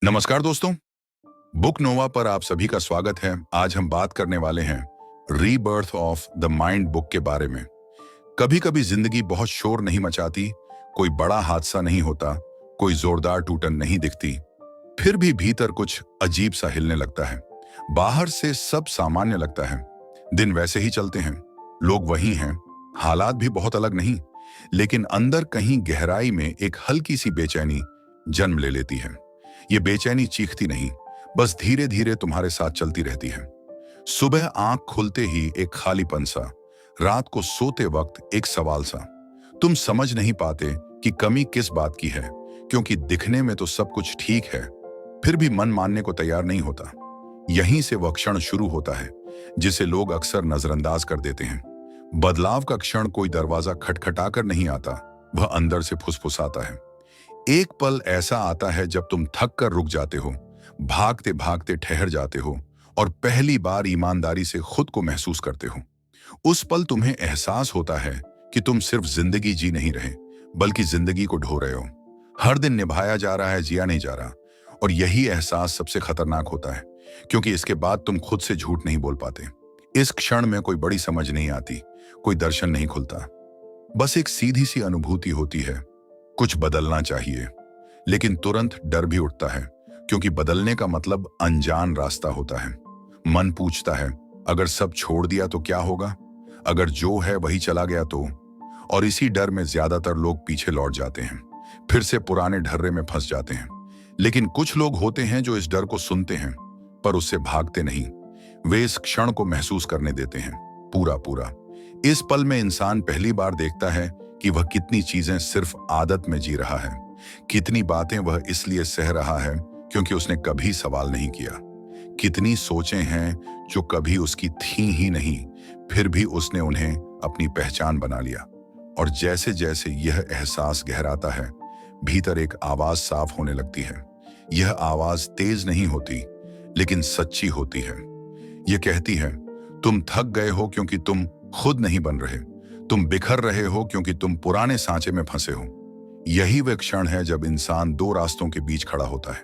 नमस्कार दोस्तों। बुक नोवा पर आप सभी का स्वागत है। आज हम बात करने वाले हैं rebirth of the mind book के बारे में। कभी कभी जिंदगी बहुत शोर नहीं मचाती, कोई बड़ा हादसा नहीं होता, कोई जोरदार टूटन नहीं दिखती, फिर भी भीतर कुछ अजीब सा हिलने लगता है। बाहर से सब सामान्य लगता है, दिन वैसे ही चलते हैं, लोग वही हैं, हालात भी बहुत अलग नहीं, लेकिन अंदर कहीं गहराई में एक हल्की सी बेचैनी जन्म ले लेती है। ये बेचैनी चीखती नहीं, बस धीरे धीरे तुम्हारे साथ चलती रहती है। सुबह आंख खुलते ही एक खालीपन सा, रात को सोते वक्त एक सवाल सा। तुम समझ नहीं पाते कि कमी किस बात की है, क्योंकि दिखने में तो सब कुछ ठीक है, फिर भी मन मानने को तैयार नहीं होता। यहीं से वह क्षण शुरू होता है जिसे लोग अक्सर नजरअंदाज कर देते हैं। बदलाव का क्षण कोई दरवाजा खटखटाकर नहीं आता, वह अंदर से फुसफुसाता है। एक पल ऐसा आता है जब तुम थक कर रुक जाते हो, भागते भागते ठहर जाते हो और पहली बार ईमानदारी से खुद को महसूस करते हो। उस पल तुम्हें एहसास होता है कि तुम सिर्फ जिंदगी जी नहीं रहे, बल्कि जिंदगी को ढो रहे हो। हर दिन निभाया जा रहा है, जिया नहीं जा रहा। और यही एहसास सबसे खतरनाक होता है, क्योंकि इसके बाद तुम खुद से झूठ नहीं बोल पाते। इस क्षण में कोई बड़ी समझ नहीं आती, कोई दर्शन नहीं खुलता, बस एक सीधी सी अनुभूति होती है, कुछ बदलना चाहिए। लेकिन तुरंत डर भी उठता है, क्योंकि बदलने का मतलब अनजान रास्ता होता है। मन पूछता है, अगर सब छोड़ दिया तो क्या होगा, अगर जो है वही चला गया तो। और इसी डर में ज्यादातर लोग पीछे लौट जाते हैं, फिर से पुराने ढर्रे में फंस जाते हैं। लेकिन कुछ लोग होते हैं जो इस डर को सुनते हैं, पर उससे भागते नहीं। वे इस क्षण को महसूस करने देते हैं, पूरा पूरा। इस पल में इंसान पहली बार देखता है कि वह कितनी चीजें सिर्फ आदत में जी रहा है, कितनी बातें वह इसलिए सह रहा है क्योंकि उसने कभी सवाल नहीं किया, कितनी सोचें हैं जो कभी उसकी थी ही नहीं, फिर भी उसने उन्हें अपनी पहचान बना लिया। और जैसे जैसे यह एहसास गहराता है, भीतर एक आवाज साफ होने लगती है। यह आवाज तेज नहीं होती, लेकिन सच्ची होती है। यह कहती है, तुम थक गए हो क्योंकि तुम खुद नहीं बन रहे, तुम बिखर रहे हो क्योंकि तुम पुराने सांचे में फंसे हो। यही वह क्षण है जब इंसान दो रास्तों के बीच खड़ा होता है।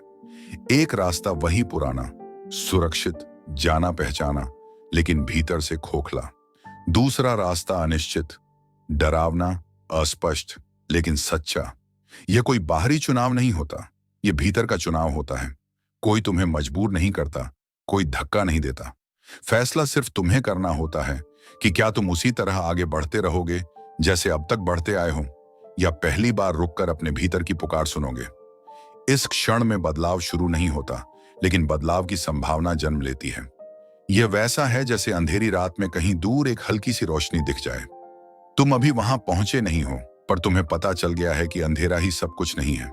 एक रास्ता वही पुराना, सुरक्षित, जाना पहचाना, लेकिन भीतर से खोखला। दूसरा रास्ता अनिश्चित, डरावना, अस्पष्ट, लेकिन सच्चा। यह कोई बाहरी चुनाव नहीं होता, यह भीतर का चुनाव होता है। कोई तुम्हें मजबूर नहीं करता, कोई धक्का नहीं देता। फैसला सिर्फ तुम्हें करना होता है कि क्या तुम उसी तरह आगे बढ़ते रहोगे जैसे अब तक बढ़ते आए हो, या पहली बार रुककर अपने भीतर की पुकार सुनोगे। इस क्षण में बदलाव शुरू नहीं होता, लेकिन बदलाव की संभावना जन्म लेती है। यह वैसा है जैसे अंधेरी रात में कहीं दूर एक हल्की सी रोशनी दिख जाए। तुम अभी वहां पहुंचे नहीं हो, पर तुम्हें पता चल गया है कि अंधेरा ही सब कुछ नहीं है।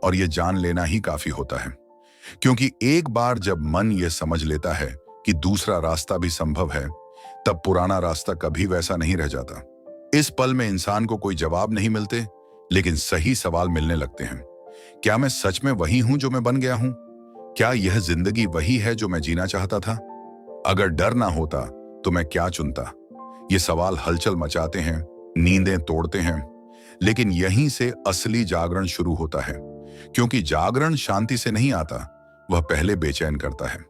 और यह जान लेना ही काफी होता है, क्योंकि एक बार जब मन यह समझ लेता है कि दूसरा रास्ता भी संभव है, तब पुराना रास्ता कभी वैसा नहीं रह जाता। इस पल में इंसान को कोई जवाब नहीं मिलते, लेकिन सही सवाल मिलने लगते हैं। क्या मैं सच में वही हूं जो मैं बन गया हूं? क्या यह जिंदगी वही है जो मैं जीना चाहता था? अगर डर ना होता तो मैं क्या चुनता? ये सवाल हलचल मचाते हैं, नींदें तोड़ते हैं। लेकिन यहीं से असली जागरण शुरू होता है, क्योंकि जागरण शांति से नहीं आता, वह पहले बेचैन करता है।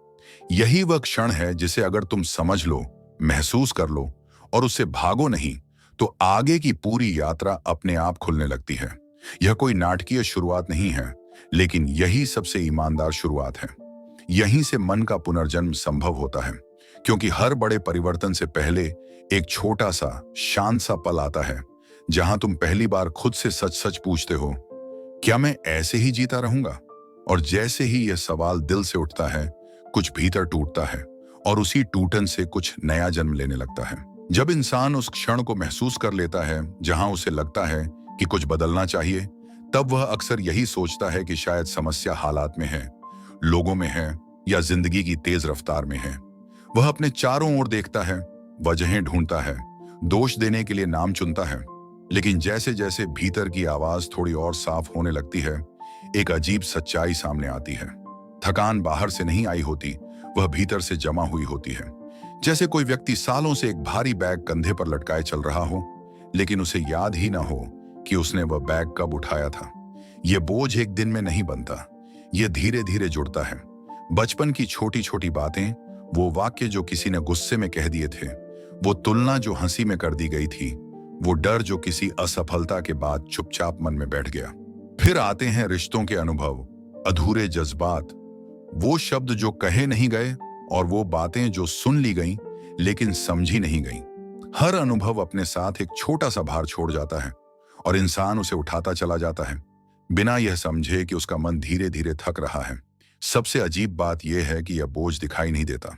यही वह क्षण है जिसे अगर तुम समझ लो, महसूस कर लो और उससे भागो नहीं, तो आगे की पूरी यात्रा अपने आप खुलने लगती है। यह कोई नाटकीय शुरुआत नहीं है, लेकिन यही सबसे ईमानदार शुरुआत है। यहीं से मन का पुनर्जन्म संभव होता है, क्योंकि हर बड़े परिवर्तन से पहले एक छोटा सा शांत सा पल आता है, जहां तुम पहली बार खुद से सच सच पूछते हो, क्या मैं ऐसे ही जीता रहूंगा? और जैसे ही यह सवाल दिल से उठता है, कुछ भीतर टूटता है और उसी टूटन से कुछ नया जन्म लेने लगता है। जब इंसान उस क्षण को महसूस कर लेता है जहां उसे लगता है कि कुछ बदलना चाहिए, तब वह अक्सर यही सोचता है कि शायद समस्या हालात में है, लोगों में है, या जिंदगी की तेज रफ्तार में है। वह अपने चारों ओर देखता है, वजहें ढूंढता है, दोष देने के लिए नाम चुनता है। लेकिन जैसे जैसे भीतर की आवाज थोड़ी और साफ होने लगती है, एक अजीब सच्चाई सामने आती है। थकान बाहर से नहीं आई होती, वह भीतर से जमा हुई होती है। जैसे कोई व्यक्ति सालों से एक भारी बैग कंधे पर लटकाए चल रहा हो, लेकिन उसे याद ही ना हो कि उसने वह बैग कब उठाया था। यह बोझ एक दिन में नहीं बनता, ये धीरे धीरे जुड़ता है। बचपन की छोटी छोटी बातें, वो वाक्य जो किसी ने गुस्से में कह दिए थे, वो तुलना जो हंसी में कर दी गई थी, वो डर जो किसी असफलता के बाद चुपचाप मन में बैठ गया। फिर आते हैं रिश्तों के अनुभव, अधूरे जज्बात, वो शब्द जो कहे नहीं गए और वो बातें जो सुन ली गईं लेकिन समझी नहीं गईं। हर अनुभव अपने साथ एक छोटा सा भार छोड़ जाता है और इंसान उसे उठाता चला जाता है, बिना यह समझे कि उसका मन धीरे धीरे थक रहा है। सबसे अजीब बात यह है कि यह बोझ दिखाई नहीं देता।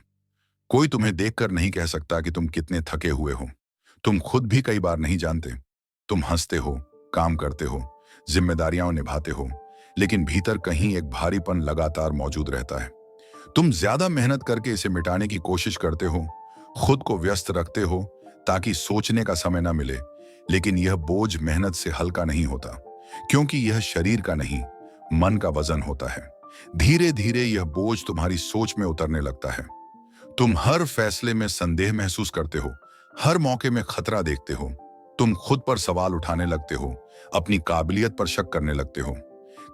कोई तुम्हें देखकर नहीं कह सकता कि तुम कितने थके हुए हो। तुम खुद भी कई बार नहीं जानते। तुम हंसते हो, काम करते हो, जिम्मेदारियां निभाते हो, लेकिन भीतर कहीं एक भारीपन लगातार मौजूद रहता है। तुम ज्यादा मेहनत करके इसे मिटाने की कोशिश करते हो, खुद को व्यस्त रखते हो ताकि सोचने का समय ना मिले, लेकिन यह बोझ मेहनत से हल्का नहीं होता, क्योंकि यह शरीर का नहीं, मन का वजन होता है। धीरे धीरे यह बोझ तुम्हारी सोच में उतरने लगता है। तुम हर फैसले में संदेह महसूस करते हो, हर मौके में खतरा देखते हो। तुम खुद पर सवाल उठाने लगते हो, अपनी काबिलियत पर शक करने लगते हो।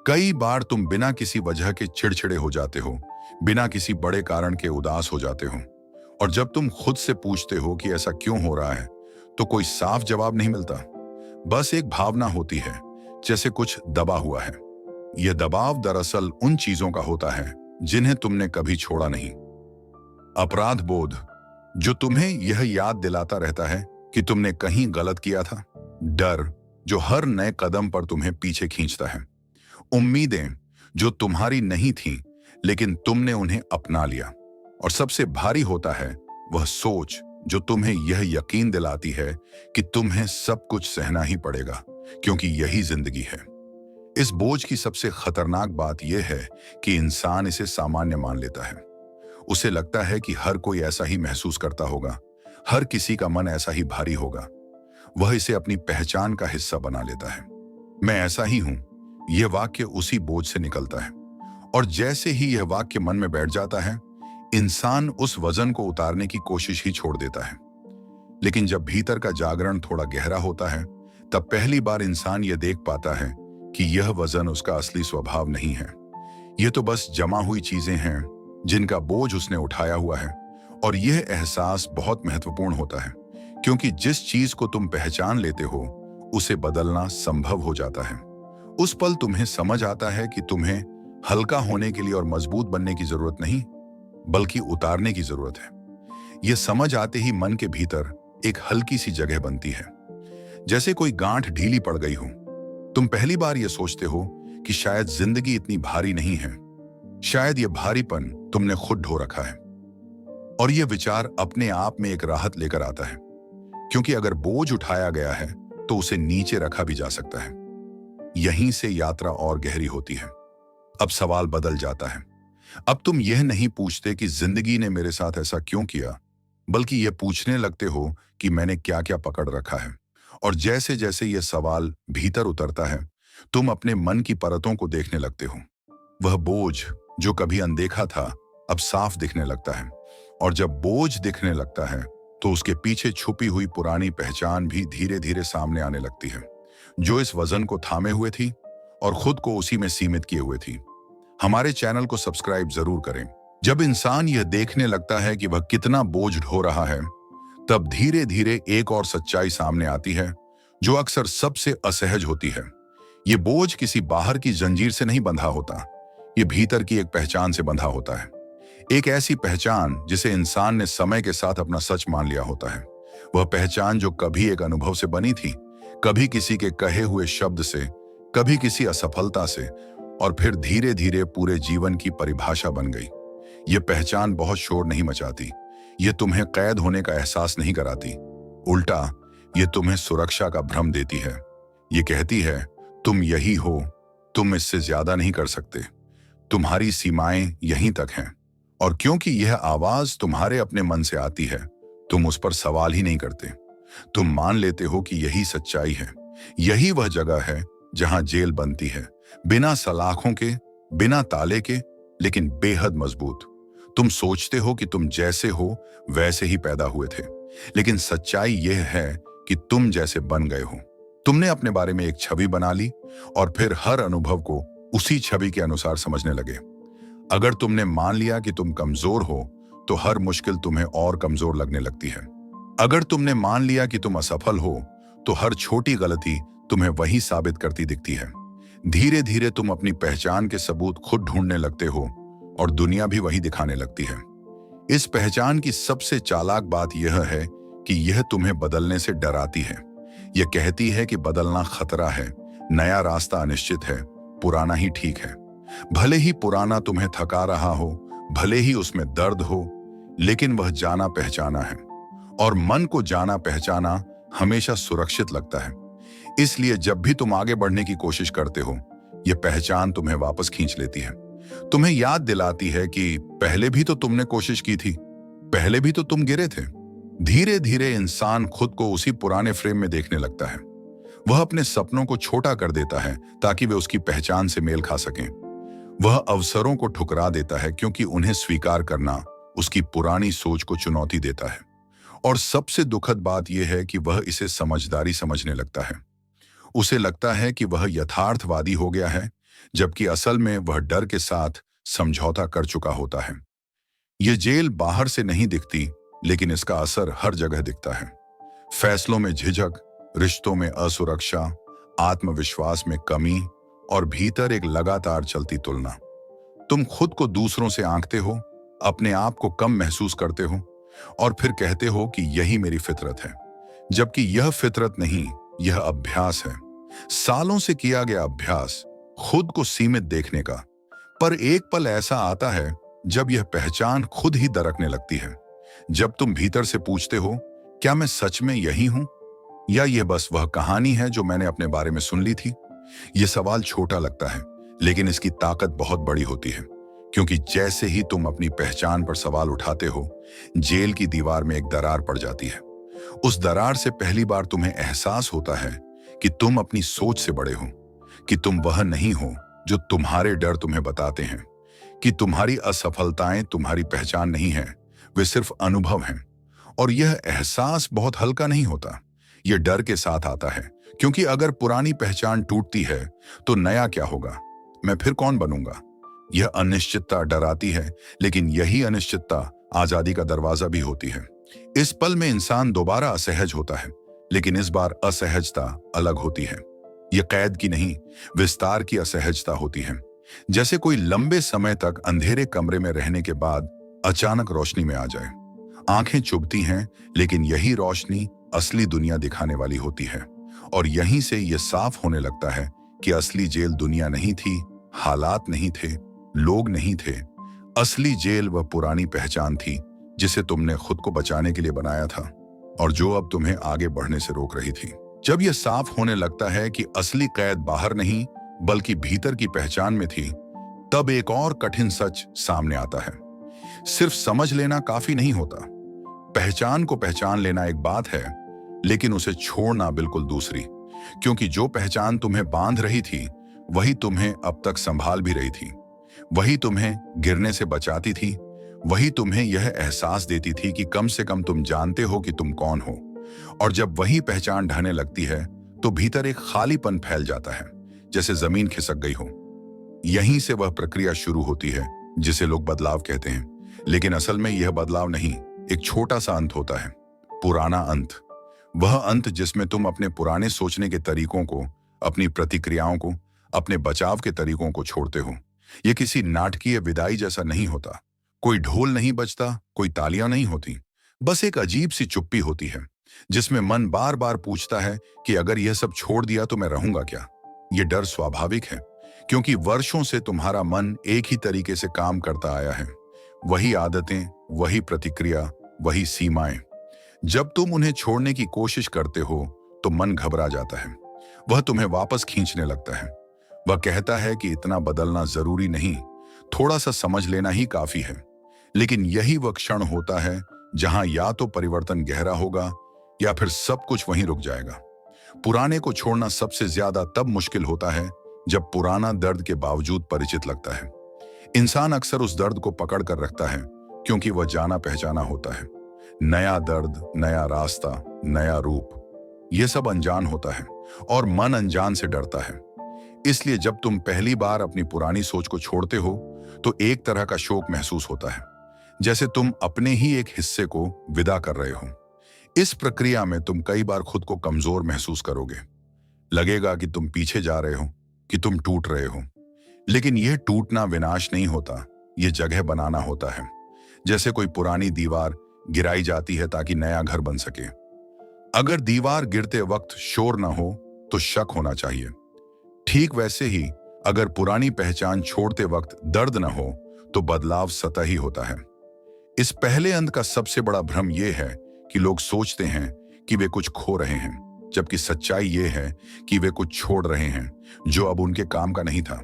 कई बार तुम बिना किसी वजह के चिड़चिड़े हो जाते हो, बिना किसी बड़े कारण के उदास हो जाते हो। और जब तुम खुद से पूछते हो कि ऐसा क्यों हो रहा है, तो कोई साफ जवाब नहीं मिलता। बस एक भावना होती है, जैसे कुछ दबा हुआ है। यह दबाव दरअसल उन चीजों का होता है जिन्हें तुमने कभी छोड़ा नहीं। अपराध बोध, जो तुम्हें यह याद दिलाता रहता है कि तुमने कहीं गलत किया था। डर, जो हर नए कदम पर तुम्हें पीछे खींचता है। उम्मीदें, जो तुम्हारी नहीं थीं, लेकिन तुमने उन्हें अपना लिया। और सबसे भारी होता है वह सोच, जो तुम्हें यह यकीन दिलाती है कि तुम्हें सब कुछ सहना ही पड़ेगा, क्योंकि यही जिंदगी है। इस बोझ की सबसे खतरनाक बात यह है कि इंसान इसे सामान्य मान लेता है। उसे लगता है कि हर कोई ऐसा ही महसूस करता होगा, हर किसी का मन ऐसा ही भारी होगा। वह इसे अपनी पहचान का हिस्सा बना लेता है। मैं ऐसा ही हूं, यह वाक्य उसी बोझ से निकलता है। और जैसे ही यह वाक्य मन में बैठ जाता है, इंसान उस वजन को उतारने की कोशिश ही छोड़ देता है। लेकिन जब भीतर का जागरण थोड़ा गहरा होता है, तब पहली बार इंसान यह देख पाता है कि यह वजन उसका असली स्वभाव नहीं है। यह तो बस जमा हुई चीजें हैं जिनका बोझ उसने उठाया हुआ है। और यह एहसास बहुत महत्वपूर्ण होता है, क्योंकि जिस चीज को तुम पहचान लेते हो, उसे बदलना संभव हो जाता है। उस पल तुम्हें समझ आता है कि तुम्हें हल्का होने के लिए और मजबूत बनने की जरूरत नहीं, बल्कि उतारने की जरूरत है। यह समझ आते ही मन के भीतर एक हल्की सी जगह बनती है, जैसे कोई गांठ ढीली पड़ गई हो। तुम पहली बार यह सोचते हो कि शायद जिंदगी इतनी भारी नहीं है, शायद यह भारीपन तुमने खुद ढो रखा है। और यह विचार अपने आप में एक राहत लेकर आता है, क्योंकि अगर बोझ उठाया गया है तो उसे नीचे रखा भी जा सकता है। यहीं से यात्रा और गहरी होती है। अब सवाल बदल जाता है। अब तुम यह नहीं पूछते कि जिंदगी ने मेरे साथ ऐसा क्यों किया, बल्कि यह पूछने लगते हो कि मैंने क्या क्या पकड़ रखा है। और जैसे जैसे यह सवाल भीतर उतरता है, तुम अपने मन की परतों को देखने लगते हो। वह बोझ जो कभी अनदेखा था, अब साफ दिखने लगता है। और जब बोझ दिखने लगता है, तो उसके पीछे छुपी हुई पुरानी पहचान भी धीरे धीरे सामने आने लगती है, जो इस वजन को थामे हुए थी और खुद को उसी में सीमित किए हुए थी। हमारे चैनल को सब्सक्राइब जरूर करें। जब इंसान यह देखने लगता है कि वह कितना बोझ ढो रहा है, तब धीरे धीरे एक और सच्चाई सामने आती है, जो अक्सर सबसे असहज होती है। ये बोझ किसी बाहर की जंजीर से नहीं बंधा होता, ये भीतर की एक पहचान से बंधा होता है। एक ऐसी पहचान जिसे इंसान ने समय के साथ अपना सच मान लिया होता है। वह पहचान जो कभी एक अनुभव से बनी थी, कभी किसी के कहे हुए शब्द से, कभी किसी असफलता से, और फिर धीरे धीरे पूरे जीवन की परिभाषा बन गई। यह पहचान बहुत शोर नहीं मचाती, यह तुम्हें कैद होने का एहसास नहीं कराती। उल्टा, यह तुम्हें सुरक्षा का भ्रम देती है। यह कहती है, तुम यही हो, तुम इससे ज्यादा नहीं कर सकते, तुम्हारी सीमाएं यहीं तक हैं। और क्योंकि यह आवाज तुम्हारे अपने मन से आती है, तुम उस पर सवाल ही नहीं करते। तुम मान लेते हो कि यही सच्चाई है, यही वह जगह है जहां जेल बनती है, बिना सलाखों के, बिना ताले के, लेकिन बेहद मजबूत। तुम सोचते हो कि तुम जैसे हो वैसे ही पैदा हुए थे, लेकिन सच्चाई यह है कि तुम जैसे बन गए हो। तुमने अपने बारे में एक छवि बना ली और फिर हर अनुभव को उसी छवि के अनुसार समझने लगे। अगर तुमने मान लिया कि तुम कमजोर हो, तो हर मुश्किल तुम्हें और कमजोर लगने लगती है। अगर तुमने मान लिया कि तुम असफल हो, तो हर छोटी गलती तुम्हें वही साबित करती दिखती है। धीरे धीरे तुम अपनी पहचान के सबूत खुद ढूंढने लगते हो और दुनिया भी वही दिखाने लगती है। इस पहचान की सबसे चालाक बात यह है कि यह तुम्हें बदलने से डराती है। यह कहती है कि बदलना खतरा है, नया रास्ता अनिश्चित है, पुराना ही ठीक है। भले ही पुराना तुम्हें थका रहा हो, भले ही उसमें दर्द हो, लेकिन वह जाना पहचाना है। और मन को जाना पहचाना हमेशा सुरक्षित लगता है। इसलिए जब भी तुम आगे बढ़ने की कोशिश करते हो, यह पहचान तुम्हें वापस खींच लेती है। तुम्हें याद दिलाती है कि पहले भी तो तुमने कोशिश की थी, पहले भी तो तुम गिरे थे। धीरे धीरे इंसान खुद को उसी पुराने फ्रेम में देखने लगता है। वह अपने सपनों को छोटा कर देता है ताकि वे उसकी पहचान से मेल खा सकें। वह अवसरों को ठुकरा देता है क्योंकि उन्हें स्वीकार करना उसकी पुरानी सोच को चुनौती देता है। और सबसे दुखद बात यह है कि वह इसे समझदारी समझने लगता है। उसे लगता है कि वह यथार्थवादी हो गया है, जबकि असल में वह डर के साथ समझौता कर चुका होता है। यह जेल बाहर से नहीं दिखती, लेकिन इसका असर हर जगह दिखता है। फैसलों में झिझक, रिश्तों में असुरक्षा, आत्मविश्वास में कमी और भीतर एक लगातार चलती तुलना। तुम खुद को दूसरों से आंकते हो, अपने आप को कम महसूस करते हो और फिर कहते हो कि यही मेरी फितरत है, जबकि यह फितरत नहीं, यह अभ्यास है। सालों से किया गया अभ्यास खुद को सीमित देखने का। पर एक पल ऐसा आता है जब यह पहचान खुद ही दरकने लगती है। जब तुम भीतर से पूछते हो, क्या मैं सच में यही हूं, या यह बस वह कहानी है जो मैंने अपने बारे में सुन ली थी? यह सवाल छोटा लगता है, लेकिन इसकी ताकत बहुत बड़ी होती है, क्योंकि जैसे ही तुम अपनी पहचान पर सवाल उठाते हो, जेल की दीवार में एक दरार पड़ जाती है। उस दरार से पहली बार तुम्हें एहसास होता है कि तुम अपनी सोच से बड़े हो, कि तुम वह नहीं हो जो तुम्हारे डर तुम्हें बताते हैं, कि तुम्हारी असफलताएं तुम्हारी पहचान नहीं है, वे सिर्फ अनुभव हैं। और यह एहसास बहुत हल्का नहीं होता। यह डर के साथ आता है, क्योंकि अगर पुरानी पहचान टूटती है तो नया क्या होगा? मैं फिर कौन बनूंगा? यह अनिश्चितता डराती है, लेकिन यही अनिश्चितता आजादी का दरवाजा भी होती है। इस पल में इंसान दोबारा असहज होता है, लेकिन इस बार असहजता अलग होती है। यह कैद की नहीं, विस्तार की असहजता होती है। जैसे कोई लंबे समय तक अंधेरे कमरे में रहने के बाद अचानक रोशनी में आ जाए। आंखें चुभती हैं, लेकिन यही रोशनी असली दुनिया दिखाने वाली होती है। और यहीं से यह साफ होने लगता है कि असली जेल दुनिया नहीं थी, हालात नहीं थे, लोग नहीं थे। असली जेल वह पुरानी पहचान थी जिसे तुमने खुद को बचाने के लिए बनाया था और जो अब तुम्हें आगे बढ़ने से रोक रही थी। जब यह साफ होने लगता है कि असली कैद बाहर नहीं बल्कि भीतर की पहचान में थी, तब एक और कठिन सच सामने आता है। सिर्फ समझ लेना काफी नहीं होता। पहचान को पहचान लेना एक बात है, लेकिन उसे छोड़ना बिल्कुल दूसरी। क्योंकि जो पहचान तुम्हें बांध रही थी, वही तुम्हें अब तक संभाल भी रही थी, वही तुम्हें गिरने से बचाती थी, वही तुम्हें यह एहसास देती थी कि कम से कम तुम जानते हो कि तुम कौन हो। और जब वही पहचान ढहने लगती है, तो भीतर एक खालीपन फैल जाता है, जैसे जमीन खिसक गई हो। यहीं से वह प्रक्रिया शुरू होती है जिसे लोग बदलाव कहते हैं, लेकिन असल में यह बदलाव नहीं, एक छोटा सा अंत होता है, पुराना अंत। वह अंत जिसमें तुम अपने पुराने सोचने के तरीकों को, अपनी प्रतिक्रियाओं को, अपने बचाव के तरीकों को छोड़ते हो। यह किसी नाटकीय विदाई जैसा नहीं होता। कोई ढोल नहीं बजता, कोई तालियां नहीं होती, बस एक अजीब सी चुप्पी होती है जिसमें मन बार बार पूछता है कि अगर यह सब छोड़ दिया तो मैं रहूंगा क्या? यह डर स्वाभाविक है, क्योंकि वर्षों से तुम्हारा मन एक ही तरीके से काम करता आया है। वही आदतें, वही प्रतिक्रिया, वही सीमाएं। जब तुम उन्हें छोड़ने की कोशिश करते हो तो मन घबरा जाता है। वह तुम्हें वापस खींचने लगता है। वह कहता है कि इतना बदलना जरूरी नहीं, थोड़ा सा समझ लेना ही काफी है। लेकिन यही वह क्षण होता है जहां या तो परिवर्तन गहरा होगा या फिर सब कुछ वहीं रुक जाएगा। पुराने को छोड़ना सबसे ज्यादा तब मुश्किल होता है जब पुराना दर्द के बावजूद परिचित लगता है। इंसान अक्सर उस दर्द को पकड़ कर रखता है क्योंकि वह जाना पहचाना होता है। नया दर्द, नया रास्ता, नया रूप, यह सब अनजान होता है और मन अनजान से डरता है। इसलिए जब तुम पहली बार अपनी पुरानी सोच को छोड़ते हो तो एक तरह का शोक महसूस होता है, जैसे तुम अपने ही एक हिस्से को विदा कर रहे हो। इस प्रक्रिया में तुम कई बार खुद को कमजोर महसूस करोगे। लगेगा कि तुम पीछे जा रहे हो, कि तुम टूट रहे हो। लेकिन यह टूटना विनाश नहीं होता, यह जगह बनाना होता है। जैसे कोई पुरानी दीवार गिराई जाती है ताकि नया घर बन सके। अगर दीवार गिरते वक्त शोर ना हो तो शक होना चाहिए। ठीक वैसे ही अगर पुरानी पहचान छोड़ते वक्त दर्द न हो तो बदलाव सतही होता है। इस पहले अंत का सबसे बड़ा भ्रम यह है कि लोग सोचते हैं कि वे कुछ खो रहे हैं, जबकि सच्चाई यह है कि वे कुछ छोड़ रहे हैं जो अब उनके काम का नहीं था।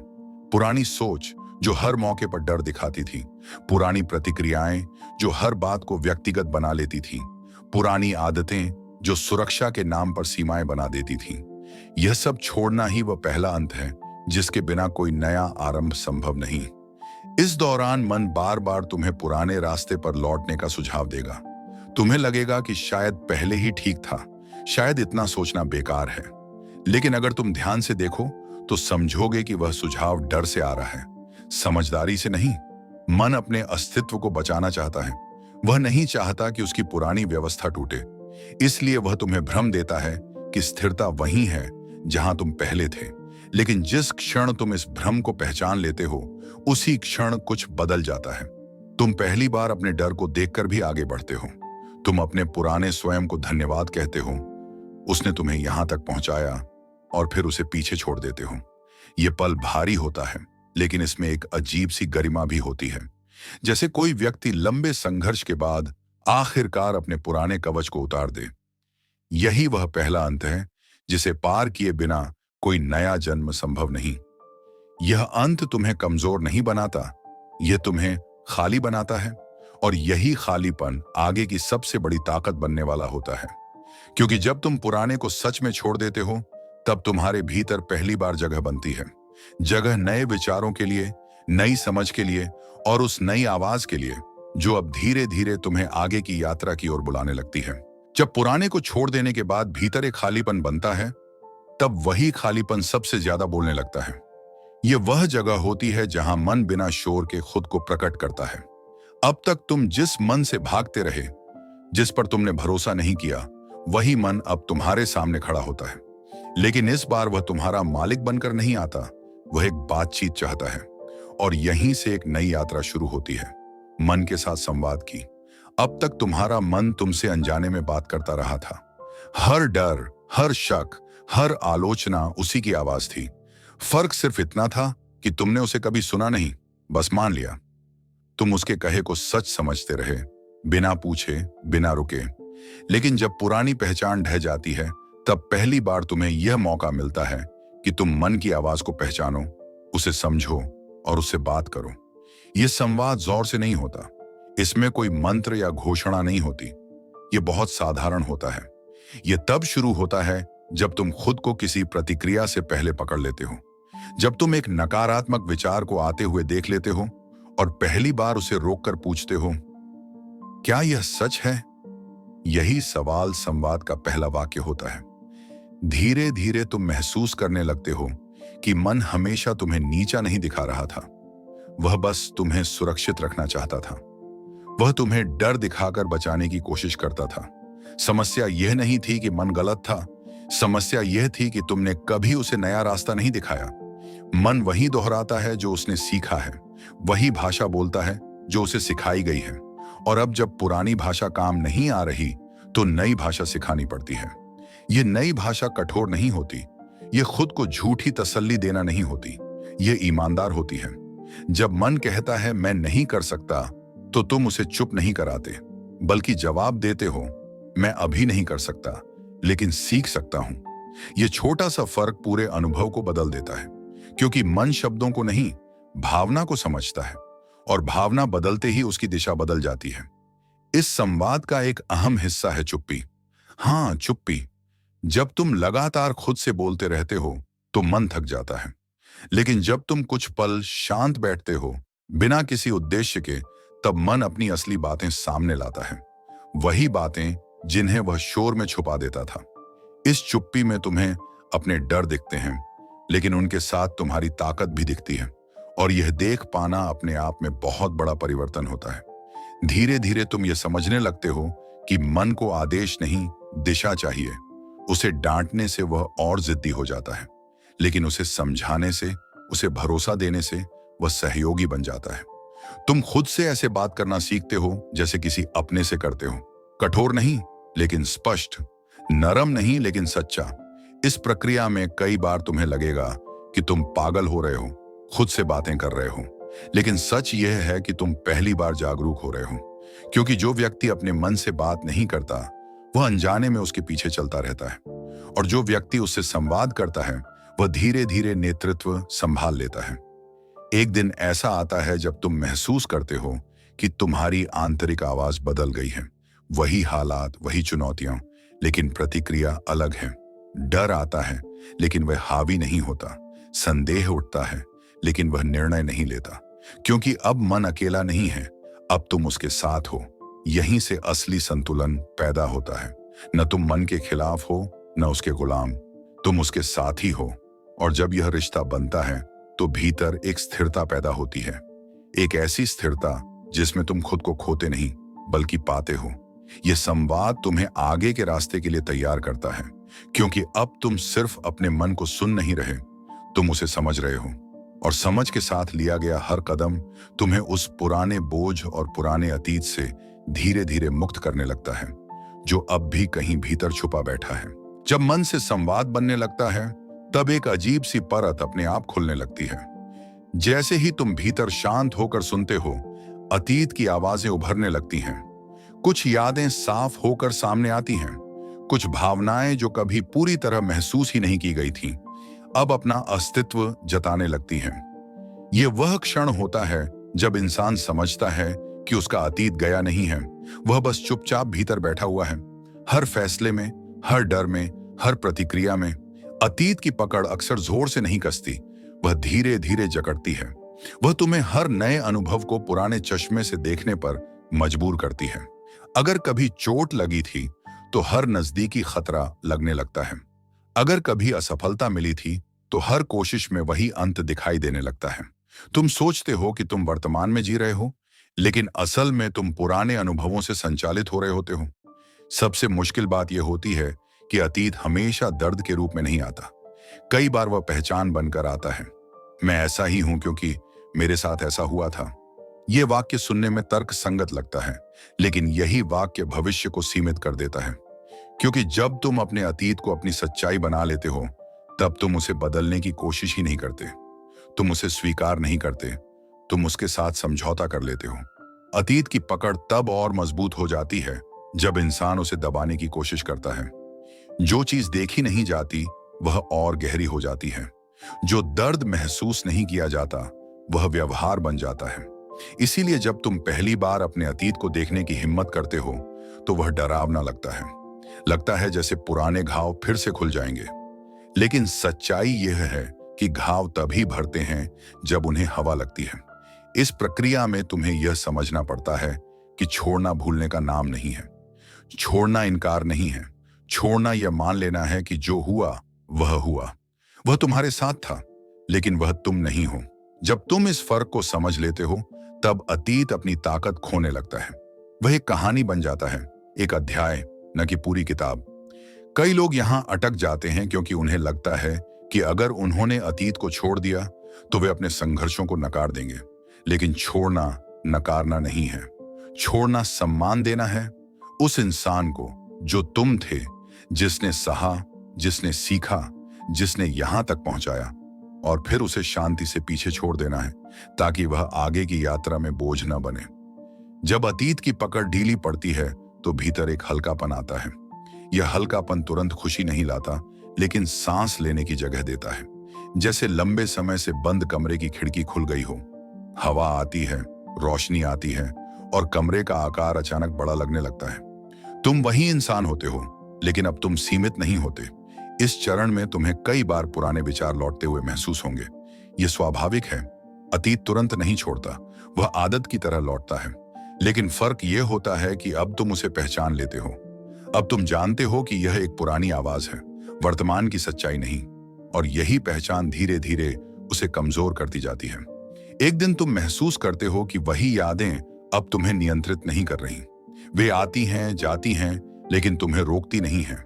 पुरानी सोच जो हर मौके पर डर दिखाती थी, पुरानी प्रतिक्रियाएं जो हर बात को व्यक्तिगत बना लेती थी, पुरानी आदतें जो सुरक्षा के नाम पर सीमाएं बना देती थीं, यह सब छोड़ना ही वह पहला अंत है जिसके बिना कोई नया आरंभ संभव नहीं। इस दौरान मन बार बार तुम्हें पुराने रास्ते पर लौटने का सुझाव देगा। तुम्हें लगेगा कि शायद पहले ही ठीक था, शायद इतना सोचना बेकार है। लेकिन अगर तुम ध्यान से देखो तो समझोगे कि वह सुझाव डर से आ रहा है, समझदारी से नहीं। मन अपने अस्तित्व को बचाना चाहता है। वह नहीं चाहता कि उसकी पुरानी व्यवस्था टूटे। इसलिए वह तुम्हें भ्रम देता है कि स्थिरता वही है जहां तुम पहले थे। लेकिन जिस क्षण तुम इस भ्रम को पहचान लेते हो, उसी क्षण कुछ बदल जाता है। तुम पहली बार अपने डर को देखकर भी आगे बढ़ते हो। तुम अपने पुराने स्वयं को धन्यवाद कहते हो, उसने तुम्हें यहां तक पहुंचाया, और फिर उसे पीछे छोड़ देते हो। यह पल भारी होता है, लेकिन इसमें एक अजीब सी गरिमा भी होती है। जैसे कोई व्यक्ति लंबे संघर्ष के बाद आखिरकार अपने पुराने कवच को उतार दे। यही वह पहला अंत है जिसे पार किए बिना कोई नया जन्म संभव नहीं। यह अंत तुम्हें कमजोर नहीं बनाता, यह तुम्हें खाली बनाता है। और यही खालीपन आगे की सबसे बड़ी ताकत बनने वाला होता है। क्योंकि जब तुम पुराने को सच में छोड़ देते हो, तब तुम्हारे भीतर पहली बार जगह बनती है। जगह नए विचारों के लिए, नई समझ के लिए, और उस नई आवाज के लिए जो अब धीरे धीरे तुम्हें आगे की यात्रा की ओर बुलाने लगती है। जब पुराने को छोड़ देने के बाद भीतर एक खालीपन बनता है, तब वही खालीपन सबसे ज्यादा बोलने लगता है। यह वह जगह होती है जहां मन बिना शोर के खुद को प्रकट करता है। अब तक तुम जिस मन से भागते रहे, जिस पर तुमने भरोसा नहीं किया, वही मन अब तुम्हारे सामने खड़ा होता है। लेकिन इस बार वह तुम्हारा मालिक बनकर नहीं आता, वह एक बातचीत चाहता है। और यहीं से एक नई यात्रा शुरू होती है, मन के साथ संवाद की। अब तक तुम्हारा मन तुमसे अनजाने में बात करता रहा था। हर डर, हर शक, हर आलोचना उसी की आवाज थी। फर्क सिर्फ इतना था कि तुमने उसे कभी सुना नहीं, बस मान लिया। तुम उसके कहे को सच समझते रहे, बिना पूछे, बिना रुके। लेकिन जब पुरानी पहचान ढह जाती है, तब पहली बार तुम्हें यह मौका मिलता है कि तुम मन की आवाज को पहचानो, उसे समझो और उससे बात करो। यह संवाद जोर से नहीं होता, इसमें कोई मंत्र या घोषणा नहीं होती। यह बहुत साधारण होता है। यह तब शुरू होता है जब तुम खुद को किसी प्रतिक्रिया से पहले पकड़ लेते हो। जब तुम एक नकारात्मक विचार को आते हुए देख लेते हो और पहली बार उसे रोककर पूछते हो, क्या यह सच है? यही सवाल संवाद का पहला वाक्य होता है। धीरे धीरे तुम महसूस करने लगते हो कि मन हमेशा तुम्हें नीचा नहीं दिखा रहा था। वह बस तुम्हें सुरक्षित रखना चाहता था। वह तुम्हें डर दिखाकर बचाने की कोशिश करता था। समस्या यह नहीं थी कि मन गलत था, समस्या यह थी कि तुमने कभी उसे नया रास्ता नहीं दिखाया। मन वही दोहराता है जो उसने सीखा है, वही भाषा बोलता है जो उसे सिखाई गई है। और अब जब पुरानी भाषा काम नहीं आ रही, तो नई भाषा सिखानी पड़ती है। यह नई भाषा कठोर नहीं होती, यह खुद को झूठी तसल्ली देना नहीं होती, यह ईमानदार होती है। जब मन कहता है मैं नहीं कर सकता, तो तुम उसे चुप नहीं कराते, बल्कि जवाब देते हो, मैं अभी नहीं कर सकता, लेकिन सीख सकता हूं। यह छोटा सा फर्क पूरे अनुभव को बदल देता है, क्योंकि मन शब्दों को नहीं, भावना को समझता है, और भावना बदलते ही उसकी दिशा बदल जाती है। इस संवाद का एक अहम हिस्सा है चुप्पी। हाँ, चुप्पी। जब तुम लगातार खुद से बोलते रहते हो तो मन थक जाता है। लेकिन जब तुम कुछ पल शांत बैठते हो बिना किसी उद्देश्य के, तब मन अपनी असली बातें सामने लाता है। वही बातें जिन्हें वह शोर में छुपा देता था। इस चुप्पी में तुम्हें अपने डर दिखते हैं, लेकिन उनके साथ तुम्हारी ताकत भी दिखती है। और यह देख पाना अपने आप में बहुत बड़ा परिवर्तन होता है। धीरे धीरे तुम ये समझने लगते हो कि मन को आदेश नहीं, दिशा चाहिए। उसे डांटने से वह और जिद्दी हो जाता है, लेकिन उसे समझाने से, उसे भरोसा देने से वह सहयोगी बन जाता है। तुम खुद से ऐसे बात करना सीखते हो जैसे किसी अपने से करते हो। कठोर नहीं लेकिन स्पष्ट, नरम नहीं लेकिन सच्चा। इस प्रक्रिया में कई बार तुम्हें लगेगा कि तुम पागल हो रहे हो, खुद से बातें कर रहे हो, लेकिन सच यह है कि तुम पहली बार जागरूक हो रहे हो। क्योंकि जो व्यक्ति अपने मन से बात नहीं करता, वह अनजाने में उसके पीछे चलता रहता है। और जो व्यक्ति उससे संवाद करता है, वह धीरे धीरे नेतृत्व संभाल लेता है। एक दिन ऐसा आता है जब तुम महसूस करते हो कि तुम्हारी आंतरिक आवाज बदल गई है। वही हालात, वही चुनौतियां, लेकिन प्रतिक्रिया अलग है। डर आता है लेकिन वह हावी नहीं होता। संदेह उठता है लेकिन वह निर्णय नहीं लेता। क्योंकि अब मन अकेला नहीं है, अब तुम उसके साथ हो। यहीं से असली संतुलन पैदा होता है। न तुम मन के खिलाफ हो, न उसके गुलाम, तुम उसके साथी हो। और जब यह रिश्ता बनता है तो भीतर एक स्थिरता पैदा होती है। एक ऐसी स्थिरता जिसमें तुम खुद को खोते नहीं बल्कि पाते हो। यह संवाद तुम्हें आगे के रास्ते के लिए तैयार करता है, क्योंकि अब तुम सिर्फ अपने मन को सुन नहीं रहे, तुम उसे समझ रहे हो। और समझ के साथ लिया गया हर कदम तुम्हें उस पुराने बोझ और पुराने अतीत से धीरे धीरे मुक्त करने लगता है, जो अब भी कहीं भीतर छुपा बैठा है। जब मन से संवाद बनने लगता है, तब एक अजीब सी परत अपने आप खुलने लगती है। जैसे ही तुम भीतर शांत होकर सुनते हो, अतीत की आवाजें उभरने लगती हैं। कुछ यादें साफ होकर सामने आती हैं। कुछ भावनाएं जो कभी पूरी तरह महसूस ही नहीं की गई थीं, अब अपना अस्तित्व जताने लगती हैं। यह वह क्षण होता है जब इंसान समझता है कि उसका अतीत गया नहीं है, वह बस चुपचाप भीतर बैठा हुआ है। हर फैसले में, हर डर में, हर प्रतिक्रिया में अतीत की पकड़ अक्सर जोर से नहीं कसती, वह धीरे धीरे जकड़ती है। वह तुम्हें हर नए अनुभव को पुराने चश्मे से देखने पर मजबूर करती है। अगर कभी चोट लगी थी तो हर नजदीकी खतरा लगने लगता है। अगर कभी असफलता मिली थी तो हर कोशिश में वही अंत दिखाई देने लगता है। तुम सोचते हो कि तुम वर्तमान में जी रहे हो, लेकिन असल में तुम पुराने अनुभवों से संचालित हो रहे होते हो। सबसे मुश्किल बात यह होती है कि अतीत हमेशा दर्द के रूप में नहीं आता। कई बार वह पहचान बनकर आता है। मैं ऐसा ही हूं क्योंकि मेरे साथ ऐसा हुआ था। यह वाक्य सुनने में तर्क संगत लगता है, लेकिन यही वाक्य भविष्य को सीमित कर देता है। क्योंकि जब तुम अपने अतीत को अपनी सच्चाई बना लेते हो, तब तुम उसे बदलने की कोशिश ही नहीं करते। तुम उसे स्वीकार नहीं करते, तुम उसके साथ समझौता कर लेते हो। अतीत की पकड़ तब और मजबूत हो जाती है जब इंसान उसे दबाने की कोशिश करता है। जो चीज देखी नहीं जाती वह और गहरी हो जाती है। जो दर्द महसूस नहीं किया जाता वह व्यवहार बन जाता है। इसीलिए जब तुम पहली बार अपने अतीत को देखने की हिम्मत करते हो तो वह डरावना लगता है। लगता है जैसे पुराने घाव फिर से खुल जाएंगे। लेकिन सच्चाई यह है कि घाव तभी भरते हैं जब उन्हें हवा लगती है। इस प्रक्रिया में तुम्हें यह समझना पड़ता है कि छोड़ना भूलने का नाम नहीं है। छोड़ना इनकार नहीं है। छोड़ना यह मान लेना है कि जो हुआ वह हुआ। वह तुम्हारे साथ था, लेकिन वह तुम नहीं हो। जब तुम इस फर्क को समझ लेते हो, तब अतीत अपनी ताकत खोने लगता है। वह एक कहानी बन जाता है, एक अध्याय, न कि पूरी किताब। कई लोग यहां अटक जाते हैं क्योंकि उन्हें लगता है कि अगर उन्होंने अतीत को छोड़ दिया तो वे अपने संघर्षों को नकार देंगे। लेकिन छोड़ना नकारना नहीं है। छोड़ना सम्मान देना है उस इंसान को जो तुम थे, जिसने सहा, जिसने सीखा, जिसने यहां तक पहुंचाया, और फिर उसे शांति से पीछे छोड़ देना है ताकि वह आगे की यात्रा में बोझ न बने। जब अतीत की पकड़ ढीली पड़ती है तो भीतर एक हल्कापन आता है। यह हल्कापन तुरंत खुशी नहीं लाता, लेकिन सांस लेने की जगह देता है। जैसे लंबे समय से बंद कमरे की खिड़की खुल गई हो। हवा आती है, रोशनी आती है और कमरे का आकार अचानक बड़ा लगने लगता है। तुम वही इंसान होते हो, लेकिन अब तुम सीमित नहीं होते। इस चरण में तुम्हें कई बार पुराने विचार लौटते हुए महसूस होंगे। यह स्वाभाविक है। अतीत तुरंत नहीं छोड़ता, वह आदत की तरह लौटता है। लेकिन फर्क यह होता है कि अब तुम उसे पहचान लेते हो। अब तुम जानते हो कि यह एक पुरानी आवाज है, वर्तमान की सच्चाई नहीं। और यही पहचान धीरे धीरे उसे कमजोर करती जाती है। एक दिन तुम महसूस करते हो कि वही यादें अब तुम्हें नियंत्रित नहीं कर रही। वे आती हैं, जाती हैं, लेकिन तुम्हें रोकती नहीं हैं।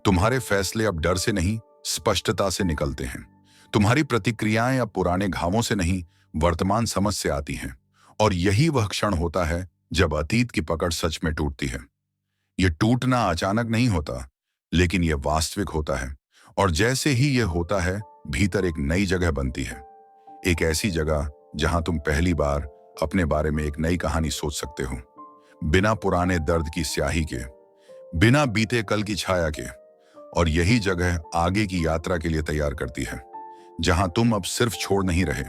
तुम्हारे फैसले अब डर से नहीं, स्पष्टता से निकलते हैं। तुम्हारी प्रतिक्रियाएं अब पुराने घावों से नहीं, वर्तमान समझ से आती हैं। और यही वह क्षण होता है जब अतीत की पकड़ सच में टूटती है। ये टूटना अचानक नहीं होता, लेकिन यह वास्तविक होता है। और जैसे ही यह होता है, भीतर एक नई जगह बनती है। एक ऐसी जगह जहां तुम पहली बार अपने बारे में एक नई कहानी सोच सकते हो, बिना पुराने दर्द की स्याही के, बिना बीते कल की छाया के। और यही जगह आगे की यात्रा के लिए तैयार करती है, जहां तुम अब सिर्फ छोड़ नहीं रहे,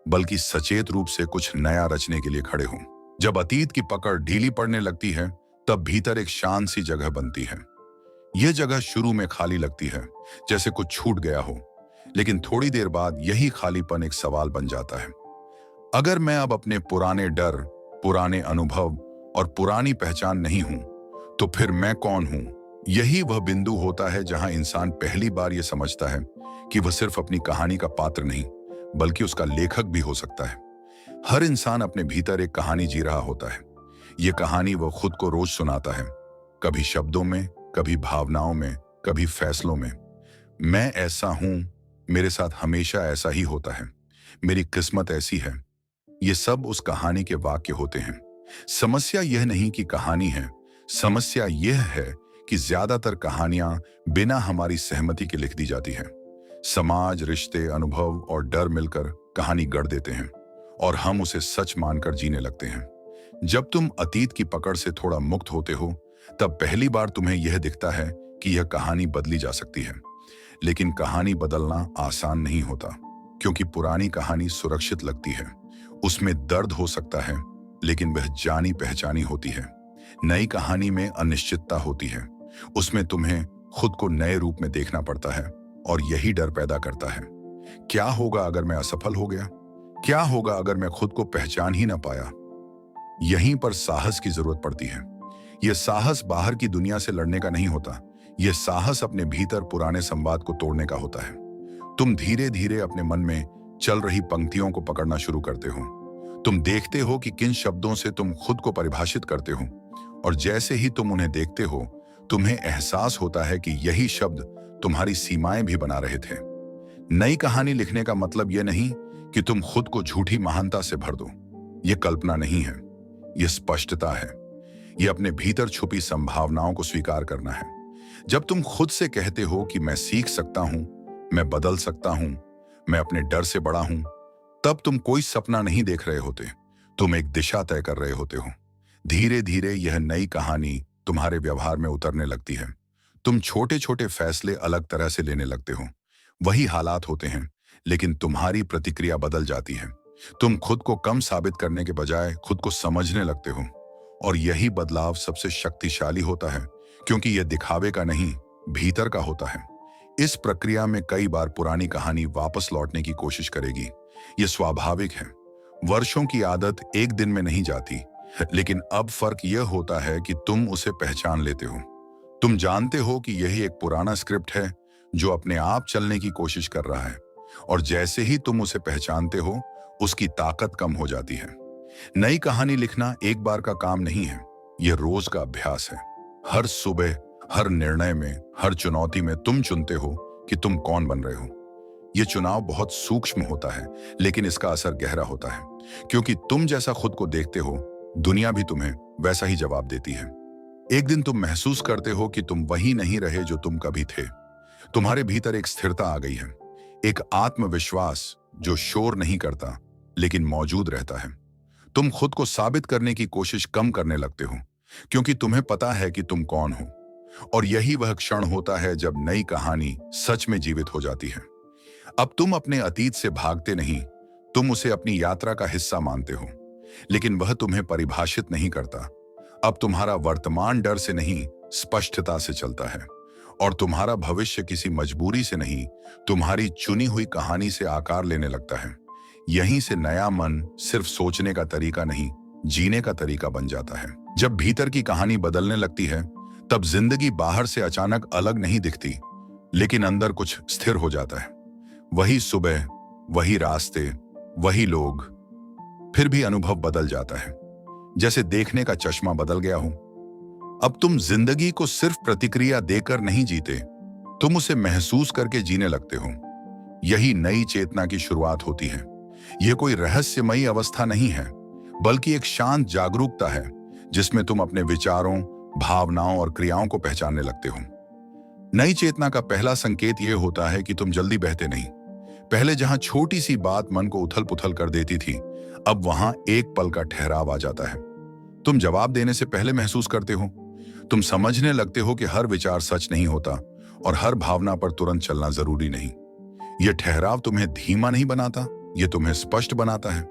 बल्कि सचेत रूप से कुछ नया रचने के लिए खड़े हो। जब अतीत की पकड़ ढीली पड़ने लगती है, तब भीतर एक शांत सी जगह बनती है। यह जगह शुरू में खाली लगती है, जैसे कुछ छूट गया हो, लेकिन थोड़ी देर बाद यही खालीपन एक सवाल बन जाता है। अगर मैं अब अपने पुराने डर, पुराने अनुभव और पुरानी पहचान नहीं हूं, तो फिर मैं कौन हूं? यही वह बिंदु होता है जहां इंसान पहली बार यह समझता है कि वह सिर्फ अपनी कहानी का पात्र नहीं, बल्कि उसका लेखक भी हो सकता है। हर इंसान अपने भीतर एक कहानी जी रहा होता है। यह कहानी वह खुद को रोज सुनाता है, कभी शब्दों में, कभी भावनाओं में, कभी फैसलों में। मैं ऐसा हूं, मेरे साथ हमेशा ऐसा ही होता है, मेरी किस्मत ऐसी है। ये सब उस कहानी के वाक्य होते हैं। समस्या यह नहीं कि कहानी है, समस्या यह है कि ज्यादातर कहानियां बिना हमारी सहमति के लिख दी जाती हैं। समाज, रिश्ते, अनुभव और डर मिलकर कहानी गढ़ देते हैं, और हम उसे सच मानकर जीने लगते हैं। जब तुम अतीत की पकड़ से थोड़ा मुक्त होते हो, तब पहली बार तुम्हें यह दिखता है कि यह कहानी बदली जा सकती है। लेकिन कहानी बदलना आसान नहीं होता, क्योंकि पुरानी कहानी सुरक्षित लगती है। उसमें दर्द हो सकता है, लेकिन वह जानी पहचानी होती है। नई कहानी में अनिश्चितता होती है, उसमें तुम्हें खुद को नए रूप में देखना पड़ता है, और यही डर पैदा करता है। क्या होगा अगर मैं असफल हो गया? क्या होगा अगर मैं खुद को पहचान ही ना पाया? यहीं पर साहस की जरूरत पड़ती है। यह साहस बाहर की दुनिया से लड़ने का नहीं होता, यह साहस अपने भीतर पुराने संवाद को तोड़ने का होता है। तुम धीरे धीरे अपने मन में चल रही पंक्तियों को पकड़ना शुरू करते हो। तुम देखते हो कि किन शब्दों से तुम खुद को परिभाषित करते हो, और जैसे ही तुम उन्हें देखते हो, तुम्हें एहसास होता है कि यही शब्द तुम्हारी सीमाएं भी बना रहे थे। नई कहानी लिखने का मतलब यह नहीं कि तुम खुद को झूठी महानता से भर दो। यह कल्पना नहीं है, यह स्पष्टता है। यह अपने भीतर छुपी संभावनाओं को स्वीकार करना है। जब तुम खुद से कहते हो कि मैं सीख सकता हूं, मैं बदल सकता हूं, मैं अपने डर से बड़ा हूं, तब तुम कोई सपना नहीं देख रहे होते, तुम एक दिशा तय कर रहे होते हो। धीरे धीरे यह नई कहानी तुम्हारे व्यवहार में उतरने लगती है। तुम छोटे छोटे फैसले अलग तरह से लेने लगते हो। वही हालात होते हैं, लेकिन तुम्हारी प्रतिक्रिया बदल जाती है। तुम खुद को कम साबित करने के बजाय खुद को समझने लगते हो, और यही बदलाव सबसे शक्तिशाली होता है, क्योंकि यह दिखावे का नहीं, भीतर का होता है। इस प्रक्रिया में कई बार पुरानी कहानी वापस लौटने की कोशिश करेगी। यह स्वाभाविक है। वर्षों की आदत एक दिन में नहीं जाती, लेकिन अब फर्क यह होता है कि तुम उसे पहचान लेते हो। तुम जानते हो कि यही एक पुराना स्क्रिप्ट है जो अपने आप चलने की कोशिश कर रहा है, और जैसे ही तुम उसे पहचानते हो, उसकी ताकत कम हो जाती है। नई कहानी लिखना एक बार का काम नहीं है, यह रोज का अभ्यास है। हर सुबह, हर निर्णय में, हर चुनौती में तुम चुनते हो कि तुम कौन बन रहे हो। यह चुनाव बहुत सूक्ष्म होता है, लेकिन इसका असर गहरा होता है, क्योंकि तुम जैसा खुद को देखते हो, दुनिया भी तुम्हें वैसा ही जवाब देती है। एक दिन तुम महसूस करते हो कि तुम वही नहीं रहे जो तुम कभी थे। तुम्हारे भीतर एक स्थिरता आ गई है, एक आत्मविश्वास जो शोर नहीं करता, लेकिन मौजूद रहता है। तुम खुद को साबित करने की कोशिश कम करने लगते हो, क्योंकि तुम्हें पता है कि तुम कौन हो। और यही वह क्षण होता है जब नई कहानी सच में जीवित हो जाती है। अब तुम अपने अतीत से भागते नहीं, तुम उसे अपनी यात्रा का हिस्सा मानते हो, लेकिन वह तुम्हें परिभाषित नहीं करता। अब तुम्हारा वर्तमान डर से नहीं, स्पष्टता से चलता है, और तुम्हारा भविष्य किसी मजबूरी से नहीं, तुम्हारी चुनी हुई कहानी से आकार लेने लगता है। यहीं से नया मन सिर्फ सोचने का तरीका नहीं, जीने का तरीका बन जाता है। जब भीतर की कहानी बदलने लगती है, तब जिंदगी बाहर से अचानक अलग नहीं दिखती, लेकिन अंदर कुछ स्थिर हो जाता है। वही सुबह, वही रास्ते, वही लोग, फिर भी अनुभव बदल जाता है। जैसे देखने का चश्मा बदल गया हो। अब तुम जिंदगी को सिर्फ प्रतिक्रिया देकर नहीं जीते, तुम उसे महसूस करके जीने लगते हो। यही नई चेतना की शुरुआत होती है। यह कोई रहस्यमयी अवस्था नहीं है, बल्कि एक शांत जागरूकता है जिसमें तुम अपने विचारों, भावनाओं और क्रियाओं को पहचानने लगते हो। नई चेतना का पहला संकेत यह होता है कि तुम जल्दी बहते नहीं। पहले जहां छोटी सी बात मन को उथल पुथल कर देती थी, अब वहां एक पल का ठहराव आ जाता है। तुम जवाब देने से पहले महसूस करते हो। तुम समझने लगते हो कि हर विचार सच नहीं होता और हर भावना पर तुरंत चलना जरूरी नहीं। यह ठहराव तुम्हें धीमा नहीं बनाता, यह तुम्हें स्पष्ट बनाता है,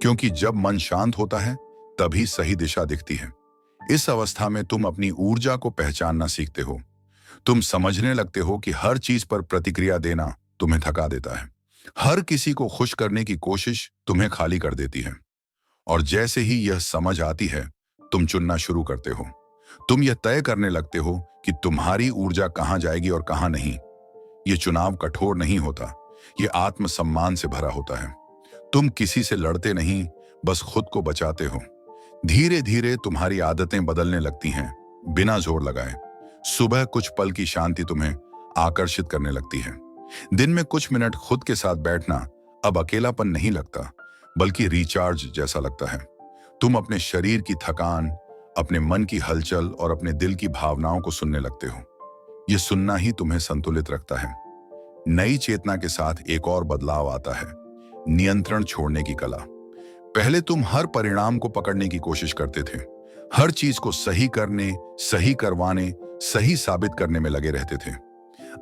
क्योंकि जब मन शांत होता है तभी सही दिशा दिखती है। इस अवस्था में तुम अपनी ऊर्जा को पहचानना सीखते हो। तुम समझने लगते हो कि हर चीज पर प्रतिक्रिया देना तुम्हें थका देता है। हर किसी को खुश करने की कोशिश तुम्हें खाली कर देती है। और जैसे ही यह समझ आती है, तुम चुनना शुरू करते हो। तुम यह तय करने लगते हो कि तुम्हारी ऊर्जा कहां जाएगी और कहां नहीं। यह चुनाव कठोर नहीं होता, यह आत्मसम्मान से भरा होता है। तुम किसी से लड़ते नहीं, बस खुद को बचाते हो। धीरे धीरे तुम्हारी आदतें बदलने लगती हैं, बिना जोर लगाए। सुबह कुछ पल की शांति तुम्हें आकर्षित करने लगती है। दिन में कुछ मिनट खुद के साथ बैठना अब अकेलापन नहीं लगता, बल्कि रिचार्ज जैसा लगता है। तुम अपने शरीर की थकान, अपने मन की हलचल और अपने दिल की भावनाओं को सुनने लगते हो। यह सुनना ही तुम्हें संतुलित रखता है। नई चेतना के साथ एक और बदलाव आता है, नियंत्रण छोड़ने की कला। पहले तुम हर परिणाम को पकड़ने की कोशिश करते थे। हर चीज को सही करने, सही करवाने, सही साबित करने में लगे रहते थे।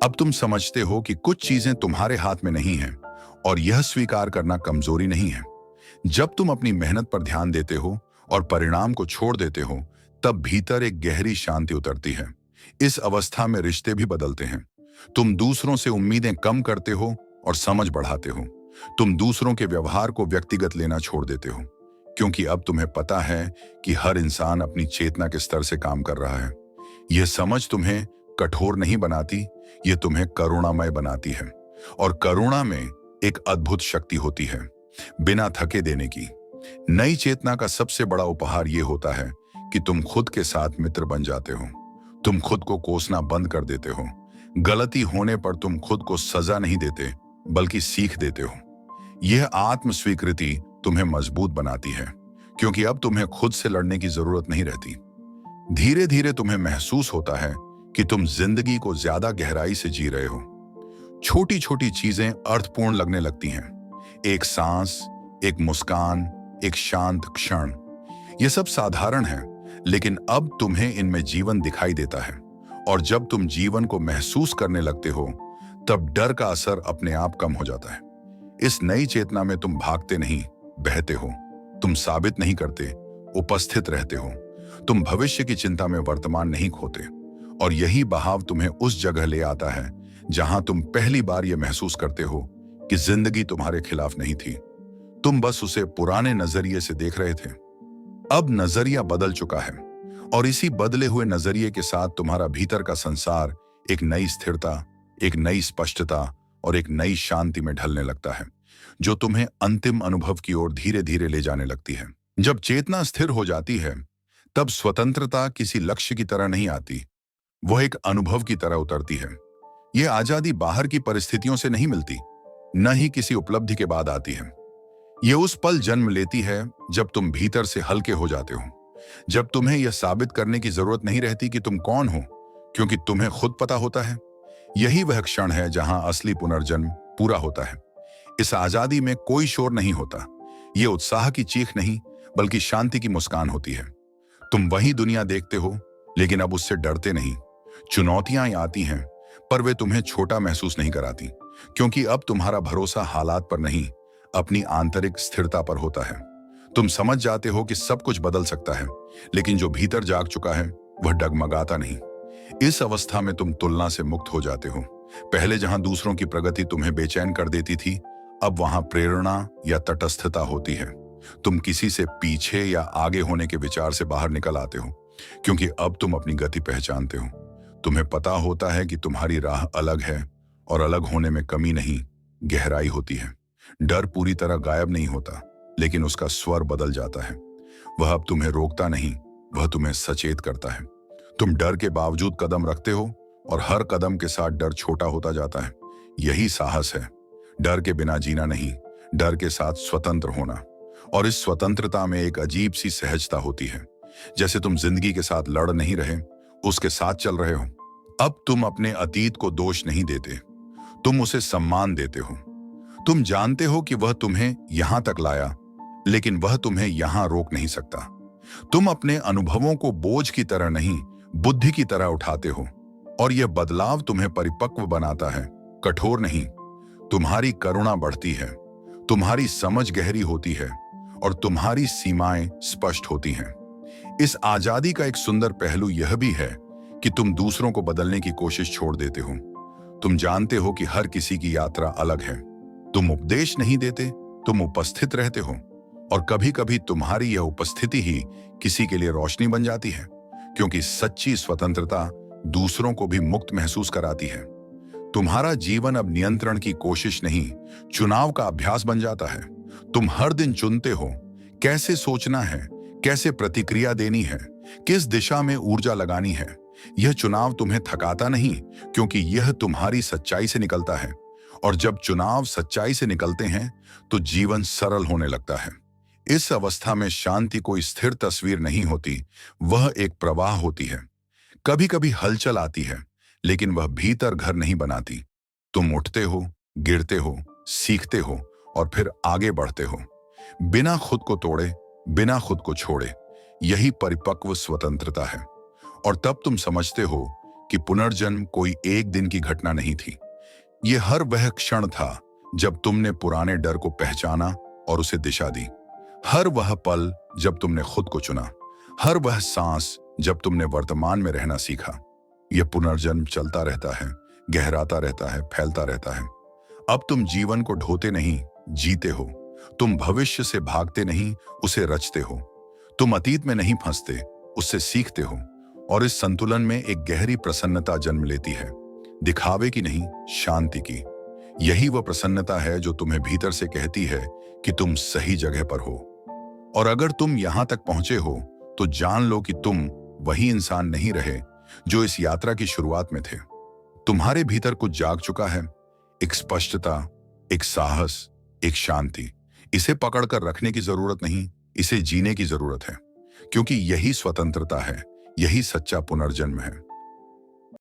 अब तुम समझते हो कि कुछ चीजें तुम्हारे हाथ में नहीं हैं, और यह स्वीकार करना कमजोरी नहीं है। जब तुम अपनी मेहनत पर ध्यान देते हो और परिणाम को छोड़ देते हो, तब भीतर एक गहरी शांति उतरती है। इस अवस्था में रिश्ते भी बदलते हैं। तुम दूसरों से उम्मीदें कम करते हो और समझ बढ़ाते हो। तुम दूसरों के व्यवहार को व्यक्तिगत लेना छोड़ देते हो, क्योंकि अब तुम्हें पता है कि हर इंसान अपनी चेतना के स्तर से काम कर रहा है। यह समझ तुम्हें कठोर नहीं बनाती, यह तुम्हें करुणामय बनाती है। और करुणा में एक अद्भुत शक्ति होती है, बिना थके देने की। नई चेतना का सबसे बड़ा उपहार यह होता है कि तुम खुद के साथ मित्र बन जाते हो। तुम खुद को कोसना बंद कर देते हो। गलती होने पर तुम खुद को सजा नहीं देते, बल्कि सीख देते हो। यह आत्म स्वीकृति तुम्हें मजबूत बनाती है, क्योंकि अब तुम्हें खुद से लड़ने की जरूरत नहीं रहती। धीरे धीरे तुम्हें महसूस होता है कि तुम जिंदगी को ज्यादा गहराई से जी रहे हो। छोटी छोटी चीजें अर्थपूर्ण लगने लगती हैं। एक सांस, एक मुस्कान, एक शांत क्षण, यह सब साधारण है, लेकिन अब तुम्हें इनमें जीवन दिखाई देता है। और जब तुम जीवन को महसूस करने लगते हो, तब डर का असर अपने आप कम हो जाता है। इस नई चेतना में तुम भागते नहीं, बहते हो। तुम साबित नहीं करते, उपस्थित रहते हो। तुम भविष्य की चिंता में वर्तमान नहीं खोते। और यही बहाव तुम्हें उस जगह ले आता है जहां तुम पहली बार यह महसूस करते हो कि जिंदगी तुम्हारे खिलाफ नहीं थी। तुम बस उसे पुराने नजरिए से देख रहे थे। अब नजरिया बदल चुका है, और इसी बदले हुए नजरिए के साथ तुम्हारा भीतर का संसार एक नई स्थिरता, एक नई स्पष्टता और एक नई शांति में ढलने लगता है, जो तुम्हें अंतिम अनुभव की ओर धीरे धीरे ले जाने लगती है। जब चेतना स्थिर हो जाती है, तब स्वतंत्रता किसी लक्ष्य की तरह नहीं आती, वह एक अनुभव की तरह उतरती है। यह आजादी बाहर की परिस्थितियों से नहीं मिलती, न ही किसी उपलब्धि के बाद आती है। यह उस पल जन्म लेती है जब तुम भीतर से हल्के हो जाते हो, जब तुम्हें यह साबित करने की जरूरत नहीं रहती कि तुम कौन हो, क्योंकि तुम्हें खुद पता होता है। यही वह क्षण है जहां असली पुनर्जन्म पूरा होता है। इस आजादी में कोई शोर नहीं होता। यह उत्साह की चीख नहीं, बल्कि शांति की मुस्कान होती है। तुम वही दुनिया देखते हो, लेकिन अब उससे डरते नहीं। चुनौतियां आती हैं, पर वे तुम्हें छोटा महसूस नहीं कराती, क्योंकि अब तुम्हारा भरोसा हालात पर नहीं, अपनी आंतरिक स्थिरता पर होता है। तुम समझ जाते हो कि सब कुछ बदल सकता है, लेकिन जो भीतर जाग चुका है वह डगमगाता नहीं। इस अवस्था में तुम तुलना से मुक्त हो जाते हो। पहले जहां दूसरों की प्रगति तुम्हें बेचैन कर देती थी, अब वहां प्रेरणा या तटस्थता होती है। तुम किसी से पीछे या आगे होने के विचार से बाहर निकल आते हो, क्योंकि अब तुम अपनी गति पहचानते हो। तुम्हें पता होता है कि तुम्हारी राह अलग है, और अलग होने में कमी नहीं, गहराई होती है। डर पूरी तरह गायब नहीं होता, लेकिन उसका स्वर बदल जाता है। वह अब तुम्हें रोकता नहीं, वह तुम्हें सचेत करता है। तुम डर के बावजूद कदम रखते हो और हर कदम के साथ डर छोटा होता जाता है। यही साहस है। डर के बिना जीना नहीं, डर के साथ स्वतंत्र होना। और इस स्वतंत्रता में एक अजीब सी सहजता होती है, जैसे तुम जिंदगी के साथ लड़ नहीं रहे, उसके साथ चल रहे हो। अब तुम अपने अतीत को दोष नहीं देते, तुम उसे सम्मान देते हो। तुम जानते हो कि वह तुम्हें यहां तक लाया, लेकिन वह तुम्हें यहां रोक नहीं सकता। तुम अपने अनुभवों को बोझ की तरह नहीं, बुद्धि की तरह उठाते हो। और यह बदलाव तुम्हें परिपक्व बनाता है, कठोर नहीं। तुम्हारी करुणा बढ़ती है, तुम्हारी समझ गहरी होती है और तुम्हारी सीमाएं स्पष्ट होती हैं। इस आजादी का एक सुंदर पहलू यह भी है कि तुम दूसरों को बदलने की कोशिश छोड़ देते हो। तुम जानते हो कि हर किसी की यात्रा अलग है। तुम उपदेश नहीं देते, तुम उपस्थित रहते हो। और कभी कभी तुम्हारी यह उपस्थिति ही किसी के लिए रोशनी बन जाती है, क्योंकि सच्ची स्वतंत्रता दूसरों को भी मुक्त महसूस कराती है। तुम्हारा जीवन अब नियंत्रण की कोशिश नहीं, चुनाव का अभ्यास बन जाता है। तुम हर दिन चुनते हो कैसे सोचना है, कैसे प्रतिक्रिया देनी है, किस दिशा में ऊर्जा लगानी है। यह चुनाव तुम्हें थकाता नहीं, क्योंकि यह तुम्हारी सच्चाई से निकलता है। और जब चुनाव सच्चाई से निकलते हैं तो जीवन सरल होने लगता है। इस अवस्था में शांति कोई स्थिर तस्वीर नहीं होती, वह एक प्रवाह होती है। कभी कभी हलचल आती है, लेकिन वह भीतर घर नहीं बनाती। तुम उठते हो, गिरते हो, सीखते हो और फिर आगे बढ़ते हो, बिना खुद को तोड़े, बिना खुद को छोड़े। यही परिपक्व स्वतंत्रता है। और तब तुम समझते हो कि पुनर्जन्म कोई एक दिन की घटना नहीं थी। यह हर वह क्षण था जब तुमने पुराने डर को पहचाना और उसे दिशा दी। हर वह पल जब तुमने खुद को चुना, हर वह सांस जब तुमने वर्तमान में रहना सीखा। यह पुनर्जन्म चलता रहता है, गहराता रहता है, फैलता रहता है। अब तुम जीवन को ढोते नहीं, जीते हो। तुम भविष्य से भागते नहीं, उसे रचते हो। तुम अतीत में नहीं फंसते, उससे सीखते हो। और इस संतुलन में एक गहरी प्रसन्नता जन्म लेती है, दिखावे की नहीं, शांति की। यही वह प्रसन्नता है जो तुम्हें भीतर से कहती है कि तुम सही जगह पर हो। और अगर तुम यहां तक पहुंचे हो तो जान लो कि तुम वही इंसान नहीं रहे जो इस यात्रा की शुरुआत में थे। तुम्हारे भीतर कुछ जाग चुका है, एक स्पष्टता, एक साहस, एक शांति। इसे पकड़कर रखने की जरूरत नहीं, इसे जीने की जरूरत है। क्योंकि यही स्वतंत्रता है, यही सच्चा पुनर्जन्म है।